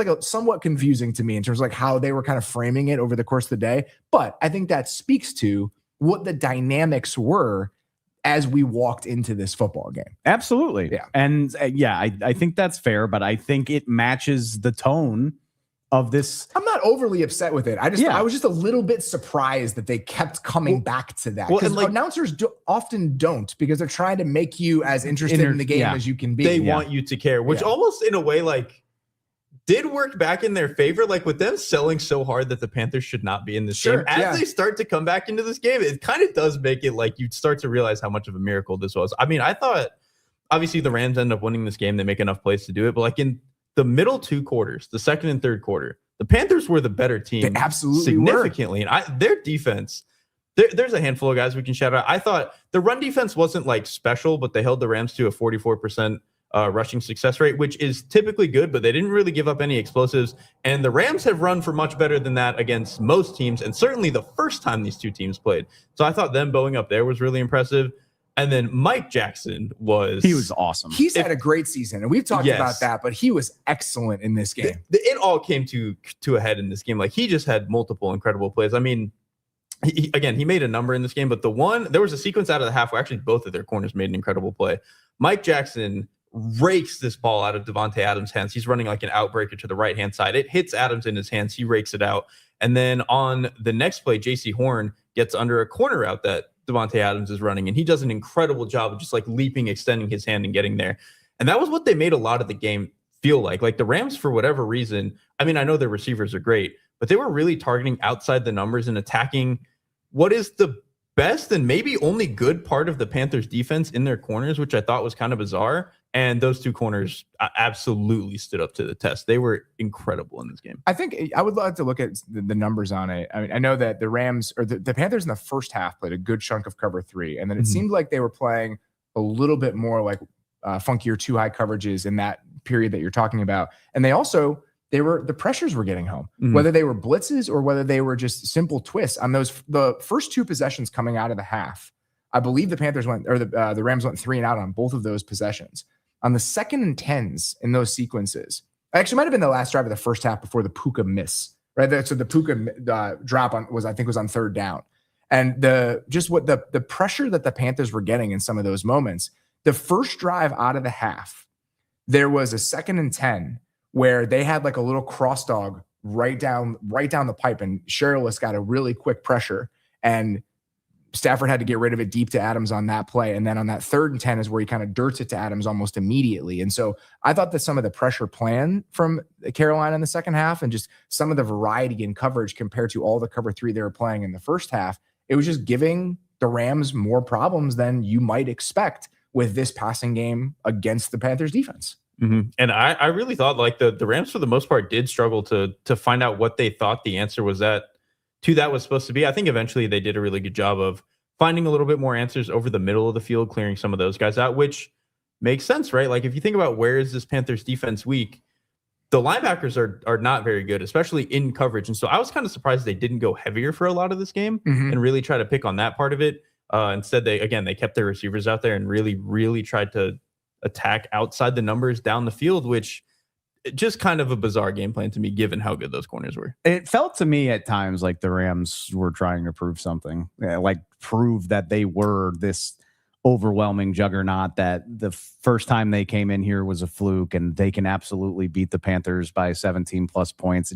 a somewhat confusing to me in terms of like how they were kind of framing it over the course of the day. But I think that speaks to what the dynamics were as we walked into this football game. Absolutely. Yeah. And I think that's fair, but I think it matches the tone of this. I'm not overly upset with it. I was just a little bit surprised that they kept coming back to that. Because announcers often don't, because they're trying to make you as interested in the game as you can be. They want you to care, which almost in a way like did work back in their favor. Like, with them selling so hard that the Panthers should not be in this game, as they start to come back into this game, it kind of does make it like you start to realize how much of a miracle this was. I mean, I thought obviously the Rams end up winning this game. They make enough plays to do it. But like in the middle 2 quarters, the second and third quarter, the Panthers were the better team. They absolutely significantly. And their defense, there's a handful of guys we can shout out. I thought the run defense wasn't like special, but they held the Rams to a 44% rushing success rate, which is typically good, but they didn't really give up any explosives. And the Rams have run for much better than that against most teams, and certainly the first time these two teams played. So I thought them bowing up there was really impressive. And then Mike Jackson he was awesome. He's had a great season, and we've talked about that, but he was excellent in this game. It all came to a head in this game. Like, he just had multiple incredible plays. I mean, he made a number in this game, but there was a sequence out of the half where actually both of their corners made an incredible play. Mike Jackson rakes this ball out of Davante Adams' hands. He's running like an outbreaker to the right-hand side. It hits Adams in his hands. He rakes it out. And then on the next play, J.C. Horn gets under a corner route that Davante Adams is running, and he does an incredible job of just like leaping, extending his hand, and getting there. And that was what they made a lot of the game feel like. Like the Rams, for whatever reason, I mean, I know their receivers are great, but they were really targeting outside the numbers and attacking what is the best and maybe only good part of the Panthers defense in their corners, which I thought was kind of bizarre. And those two corners absolutely stood up to the test. They were incredible in this game. I think I would love to look at the numbers on it. I mean, I know that the Rams or the Panthers in the first half played a good chunk of cover 3. And then it seemed like they were playing a little bit more like funkier 2 high coverages in that period that you're talking about. And the pressures were getting home, whether they were blitzes or whether they were just simple twists on the first 2 possessions coming out of the half. I believe the Panthers the Rams went 3 and out on both of those possessions. On the 2nd and 10s in those sequences, actually might have been the last drive of the first half before the Puka miss, right? So the Puka drop was on 3rd down. And the pressure that the Panthers were getting in some of those moments, the first drive out of the half, there was a 2nd and 10 where they had like a little cross dog right down the pipe, and Sherrillis got a really quick pressure, and Stafford had to get rid of it deep to Adams on that play. And then on that 3rd and 10 is where he kind of dirts it to Adams almost immediately. And so I thought that some of the pressure plan from Carolina in the second half and just some of the variety in coverage compared to all the cover 3 they were playing in the first half, it was just giving the Rams more problems than you might expect with this passing game against the Panthers defense. And I really thought like the Rams for the most part did struggle to find out what they thought the answer was that was supposed to be. I think eventually they did a really good job of finding a little bit more answers over the middle of the field, clearing some of those guys out, which makes sense, right? Like if you think about where is this Panthers defense weak, the linebackers are not very good, especially in coverage. And so I was kind of surprised they didn't go heavier for a lot of this game and really try to pick on that part of it. Instead, they kept their receivers out there and really, really tried to attack outside the numbers down the field, which just kind of a bizarre game plan to me, given how good those corners were. It felt to me at times like the Rams were trying to prove something, like prove that they were this overwhelming juggernaut, that the first time they came in here was a fluke and they can absolutely beat the Panthers by 17 plus points.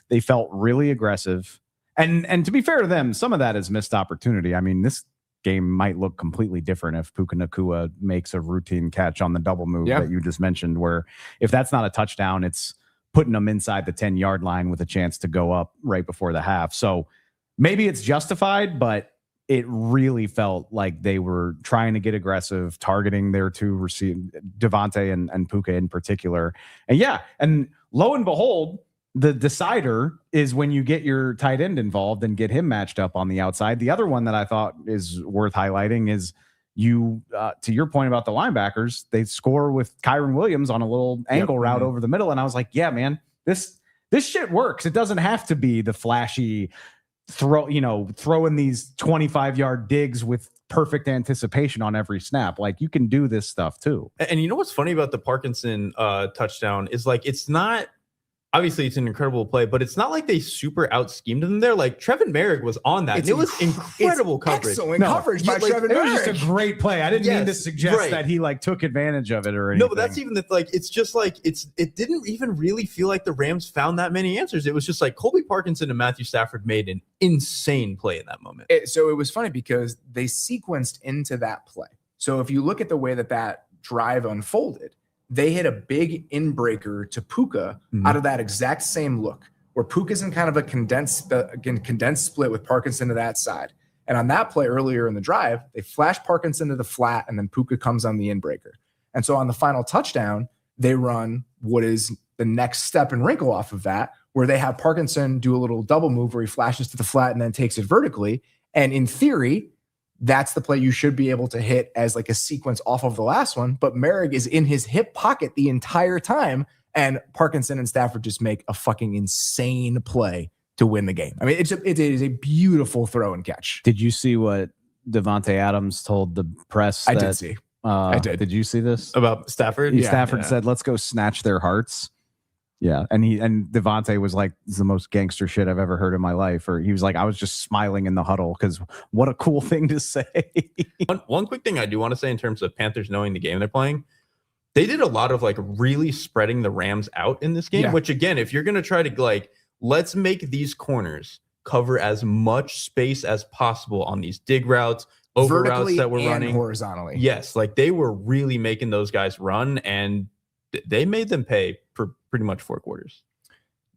They felt really aggressive. And to be fair to them, some of that is missed opportunity. I mean, this game might look completely different if Puka Nacua makes a routine catch on the double move that you just mentioned, where if that's not a touchdown, it's putting them inside the 10-yard line with a chance to go up right before the half. So maybe it's justified, but it really felt like they were trying to get aggressive, targeting their 2 Davante and Puka in particular. And lo and behold, the decider is when you get your tight end involved and get him matched up on the outside. The other one that I thought is worth highlighting is to your point about the linebackers, they score with Kyron Williams on a little angle route over the middle. And I was like, yeah, man, this shit works. It doesn't have to be the flashy throwing these 25-yard digs with perfect anticipation on every snap. Like you can do this stuff too. And you know what's funny about the Parkinson touchdown is like, it's not, obviously it's an incredible play, but it's not like they super out schemed them there. Like Trevin Merrick was on that. And it was incredible coverage. Excellent coverage by Trevin Merrick. It was just a great play. I didn't mean to suggest that he like took advantage of it or anything. No, but that's even like, it's just like, it didn't even really feel like the Rams found that many answers. It was just like Colby Parkinson and Matthew Stafford made an insane play in that moment. So it was funny because they sequenced into that play. So if you look at the way that drive unfolded, they hit a big inbreaker to Puka out of that exact same look, where Puka's in kind of a condensed split with Parkinson to that side. And on that play earlier in the drive, they flash Parkinson to the flat, and then Puka comes on the inbreaker. And so on the final touchdown, they run what is the next step and wrinkle off of that, where they have Parkinson do a little double move where he flashes to the flat and then takes it vertically. And in theory, that's the play you should be able to hit as like a sequence off of the last one. But Merrick is in his hip pocket the entire time, and Parkinson and Stafford just make a fucking insane play to win the game. I mean, it is a beautiful throw and catch. Did you see what Davante Adams told the press? I did see. I did. Did you see this about Stafford? Stafford said, "Let's go snatch their hearts." Yeah, and Davante was like, "This is the most gangster shit I've ever heard in my life." Or he was like, "I was just smiling in the huddle because what a cool thing to say." One quick thing I do want to say in terms of Panthers knowing the game they're playing, They did a lot of like really spreading the Rams out in this game, which again, if you're going to try to like, let's make these corners cover as much space as possible on these dig routes, over routes that we're running horizontally. Yes, like they were really making those guys run, and they made them pay for pretty much 4 quarters.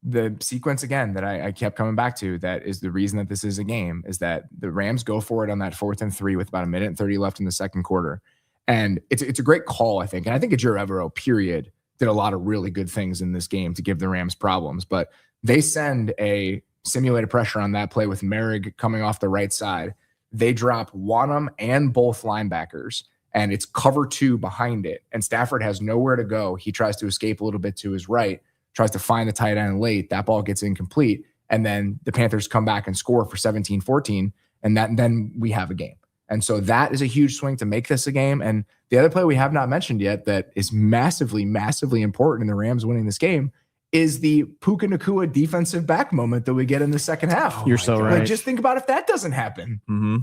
The sequence again that I kept coming back to, that is the reason that this is a game, is that the Rams go for it on that 4th and 3 with about a minute and 30 left in the second quarter. And it's a great call, I think. And I think Ejiro Evero, period, did a lot of really good things in this game to give the Rams problems. But they send a simulated pressure on that play with Merrick coming off the right side. They drop Wanham and both linebackers, and it's cover 2 behind it. And Stafford has nowhere to go. He tries to escape a little bit to his right, tries to find the tight end late. That ball gets incomplete. And then the Panthers come back and score for 17-14. And then we have a game. And so that is a huge swing to make this a game. And the other play we have not mentioned yet that is massively, massively important in the Rams winning this game is the Puka Nacua defensive back moment that we get in the second half. You're so right. Like, just think about if that doesn't happen. Mm-hmm.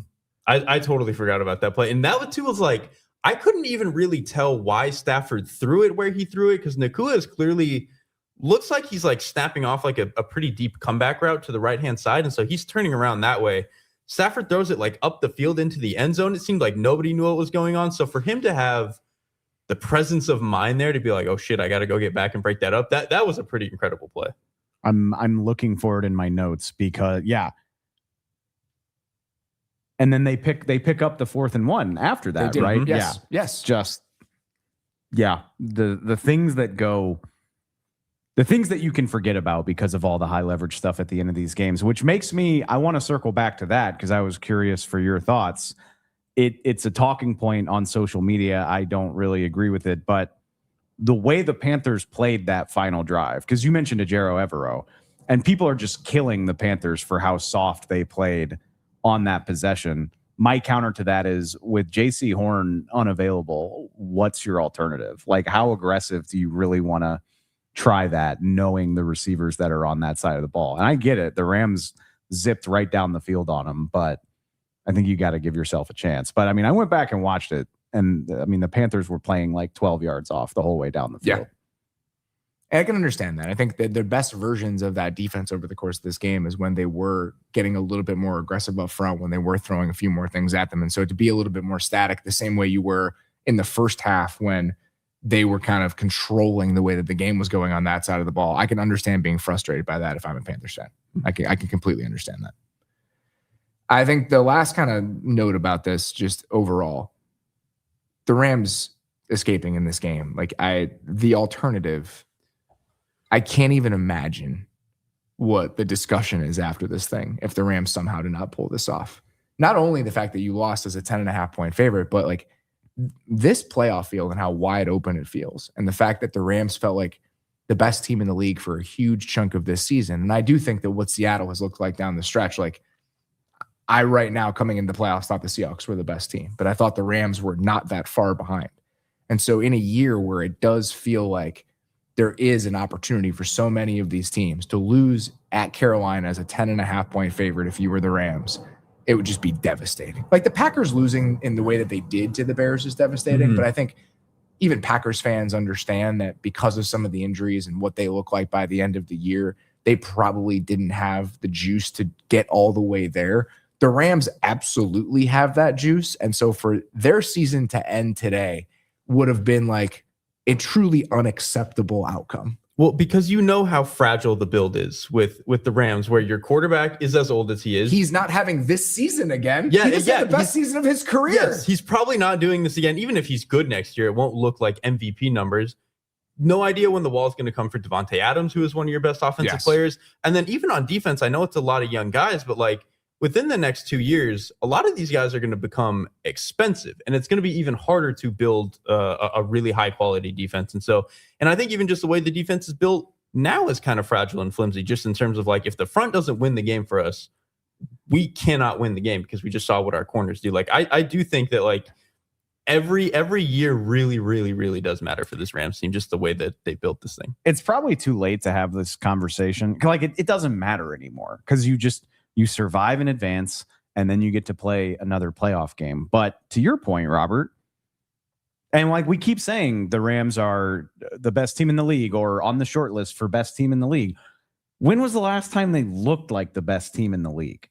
I totally forgot about that play. And that too was like, I couldn't even really tell why Stafford threw it where he threw it, because Nacua is clearly looks like he's like snapping off like a pretty deep comeback route to the right-hand side. And so he's turning around that way. Stafford throws it like up the field into the end zone. It seemed like nobody knew what was going on. So for him to have the presence of mind there to be like, oh shit, I got to go get back and break that up. That was a pretty incredible play. I'm looking for it in my notes because and then they pick up the 4th and 1 after that, right? Yes. Yeah. Yes. Just the things that go. The things that you can forget about because of all the high leverage stuff at the end of these games, which makes me, I want to circle back to that because I was curious for your thoughts. It's a talking point on social media. I don't really agree with it, but the way the Panthers played that final drive, because you mentioned Ejiro Evero, and people are just killing the Panthers for how soft they played on that possession. My counter to that is, with J.C. Horn unavailable, what's your alternative? Like, how aggressive do you really want to try that, knowing the receivers that are on that side of the ball? And I get it. The Rams zipped right down the field on them, but I think you got to give yourself a chance. But I mean, I went back and watched it, and I mean, the Panthers were playing like 12 yards off the whole way down the field. Yeah. And I can understand that. I think that their best versions of that defense over the course of this game is when they were getting a little bit more aggressive up front, when they were throwing a few more things at them. And so to be a little bit more static, the same way you were in the first half when they were kind of controlling the way that the game was going on that side of the ball. I can understand being frustrated by that if I'm a Panthers fan. I can completely understand that. I think the last kind of note about this, just overall, the Rams escaping in this game, like the alternative, I can't even imagine what the discussion is after this thing if the Rams somehow do not pull this off. Not only the fact that you lost as a 10.5 point favorite, but like this playoff field and how wide open it feels, and the fact that the Rams felt like the best team in the league for a huge chunk of this season. And I do think that what Seattle has looked like down the stretch, like I right now coming into the playoffs thought the Seahawks were the best team, but I thought the Rams were not that far behind. And so in a year where it does feel like there is an opportunity for so many of these teams to lose at Carolina as a 10.5 point favorite, if you were the Rams, it would just be devastating. Like the Packers losing in the way that they did to the Bears is devastating. Mm-hmm. But I think even Packers fans understand that because of some of the injuries and what they look like by the end of the year, they probably didn't have the juice to get all the way there. The Rams absolutely have that juice. And so for their season to end today would have been like a truly unacceptable outcome. Well, because you know how fragile the build is with the Rams, where your quarterback is as old as he is. He's not having this season again. Yeah, he just had the best season of his career. Yes, he's probably not doing this again. Even if he's good next year, it won't look like MVP numbers. No idea when the wall is going to come for Devontae Adams, who is one of your best offensive players. And then even on defense, I know it's a lot of young guys, but like within the next 2 years, a lot of these guys are going to become expensive, and it's going to be even harder to build a really high quality defense. And I think even just the way the defense is built now is kind of fragile and flimsy, just in terms of like, if the front doesn't win the game for us, we cannot win the game, because we just saw what our corners do. Like, I do think that like every year really, really, really does matter for this Rams team, just the way that they built this thing. It's probably too late to have this conversation. Like it doesn't matter anymore, because you survive in advance, and then you get to play another playoff game. But to your point, Robert, And like we keep saying, the Rams are the best team in the league or on the short list for best team in the league. When was the last time they looked like the best team in the league?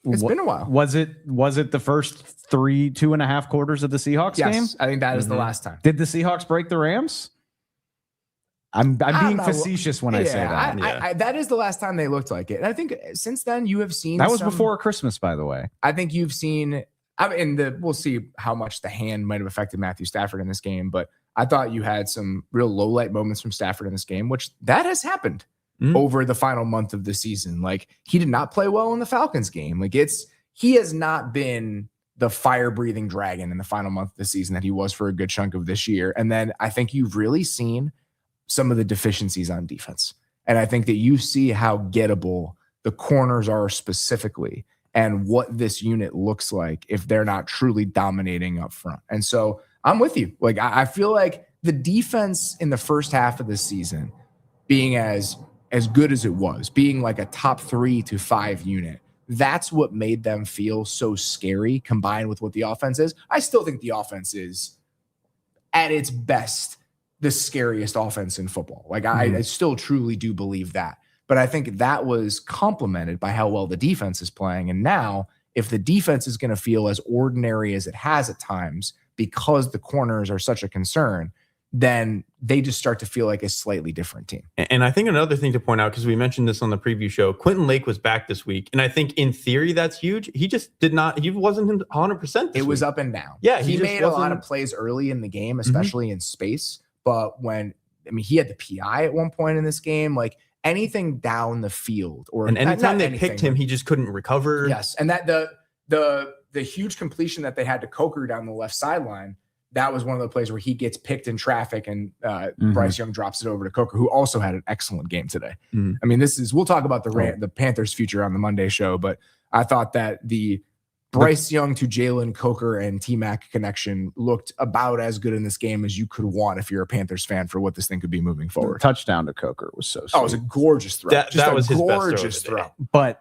It's been a while. Was it the first 2.5 quarters of the Seahawks game? Yes, I think that is the last time. Did the Seahawks break the Rams? I'm being facetious when I say that. That is the last time they looked like it. And I think since then you have seen that was before Christmas, by the way. I think you've seen. We'll see how much the hand might have affected Matthew Stafford in this game, but I thought you had some real low light moments from Stafford in this game, which that has happened over the final month of the season. Like he did not play well in the Falcons game. Like he has not been the fire breathing dragon in the final month of the season that he was for a good chunk of this year. And then I think you've really seen some of the deficiencies on defense. And I think that you see how gettable the corners are specifically and what this unit looks like if they're not truly dominating up front. And so I'm with you. Like, I feel like the defense in the first half of the season being as good as it was, being like a top 3 to 5 unit, that's what made them feel so scary combined with what the offense is. I still think the offense is at its best the scariest offense in football. Like I still truly do believe that. But I think that was complemented by how well the defense is playing. And now if the defense is going to feel as ordinary as it has at times because the corners are such a concern, then they just start to feel like a slightly different team. And I think another thing to point out, because we mentioned this on the preview show, Quentin Lake was back this week. And I think in theory, that's huge. He just he wasn't 100%. It was up and down. Yeah. He made a lot of plays early in the game, especially in space. But he had the PI at one point in this game, like anything down the field or anytime they picked him, he just couldn't recover. Yes. And that the huge completion that they had to Coker down the left sideline, that was one of the plays where he gets picked in traffic and Bryce Young drops it over to Coker, who also had an excellent game today. I mean, we'll talk about the Panthers' future on the Monday show, but I thought that the Bryce Young to Jalen Coker and T-Mac connection looked about as good in this game as you could want if you're a Panthers fan for what this thing could be moving forward. The touchdown to Coker was so sweet. Oh, it was a gorgeous throw. That was his best throw. But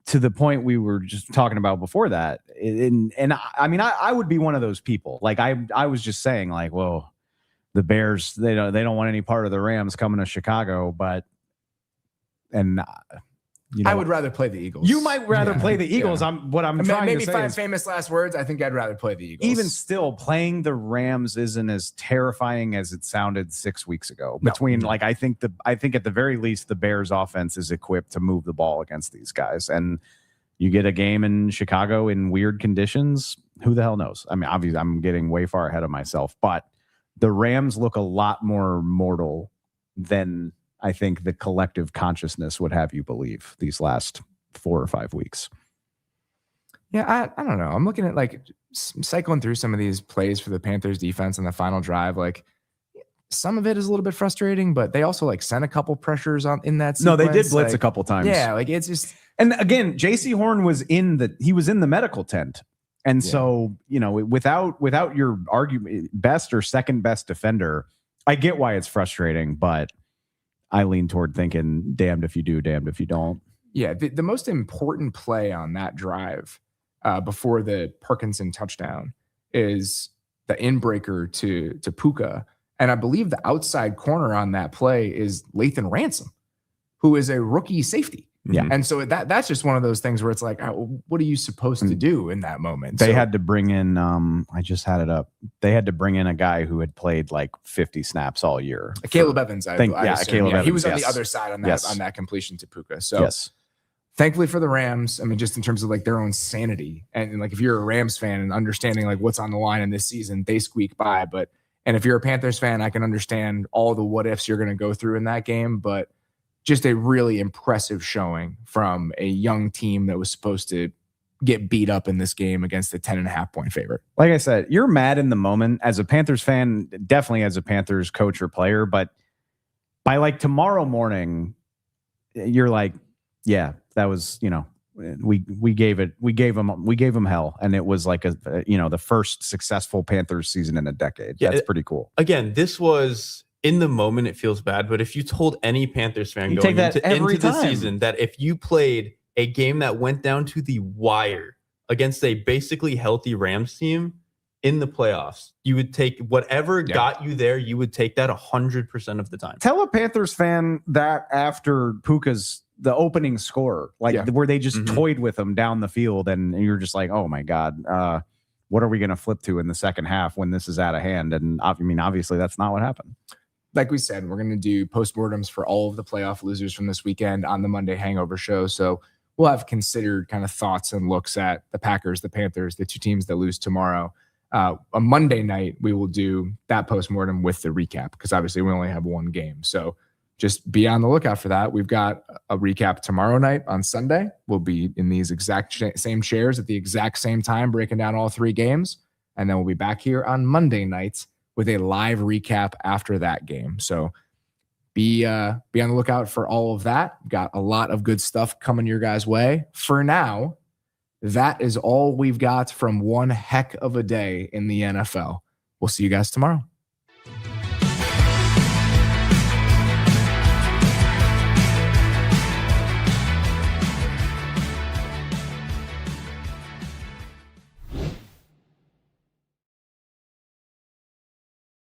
to the point we were just talking about before that, I would be one of those people. Like I was just saying, like, well, the Bears, they don't want any part of the Rams coming to Chicago, I would rather play the Eagles. You might rather play the Eagles. Yeah. I'm trying maybe to say 5 famous last words. I think I'd rather play the Eagles. Even still, playing the Rams isn't as terrifying as it sounded 6 weeks ago. I think at the very least the Bears offense is equipped to move the ball against these guys. And you get a game in Chicago in weird conditions. Who the hell knows? I mean, obviously I'm getting way far ahead of myself, but the Rams look a lot more mortal than I think the collective consciousness would have you believe these last 4 or 5 weeks. Yeah, I don't know. I'm looking at cycling through some of these plays for the Panthers defense in the final drive. Like some of it is a little bit frustrating, but they also sent a couple pressures in that sequence. No, they did blitz a couple times. Yeah, it's just. And again, J.C. Horn was in the medical tent. And so, without your argument, best or second best defender, I get why it's frustrating, but I lean toward thinking damned if you do, damned if you don't. Yeah. The most important play on that drive before the Parkinson touchdown is the inbreaker to Puka. And I believe the outside corner on that play is Lathan Ransom, who is a rookie safety. Yeah. And so that's just one of those things where it's like, what are you supposed to do in that moment? They had to bring in, I just had it up. They had to bring in a guy who had played 50 snaps all year. Caleb Evans, I think. Caleb Evans. He was on the other side on that completion to Puka. So thankfully for the Rams, I mean, just in terms of their own sanity and if you're a Rams fan and understanding what's on the line in this season, they squeak by. And if you're a Panthers fan, I can understand all the what ifs you're going to go through in that game, but just a really impressive showing from a young team that was supposed to get beat up in this game against a 10.5 point favorite. Like I said, you're mad in the moment as a Panthers fan, definitely as a Panthers coach or player, but by tomorrow morning, you're like, yeah, that was, we gave them hell. And it was the first successful Panthers season in a decade. Yeah, that's pretty cool. Again, this was in the moment, it feels bad, but if you told any Panthers fan going into the season that if you played a game that went down to the wire against a basically healthy Rams team, in the playoffs, you would take whatever got you there. You would take that 100% of the time. Tell a Panthers fan that after the opening score, where they just toyed with them down the field, and you're just like, oh my God, what are we going to flip to in the second half when this is out of hand? And I mean, obviously that's not what happened. Like we said, we're going to do postmortems for all of the playoff losers from this weekend on the Monday Hangover show. So we'll have considered kind of thoughts and looks at the Packers, the Panthers, the two teams that lose tomorrow. A Monday night, we will do that postmortem with the recap because obviously we only have one game. So just be on the lookout for that. We've got a recap tomorrow night on Sunday. We'll be in these exact same chairs at the exact same time, breaking down all three games. And then we'll be back here on Monday nights with a live recap after that game. So be on the lookout for all of that. Got a lot of good stuff coming your guys' way. For now, that is all we've got from one heck of a day in the NFL. We'll see you guys tomorrow.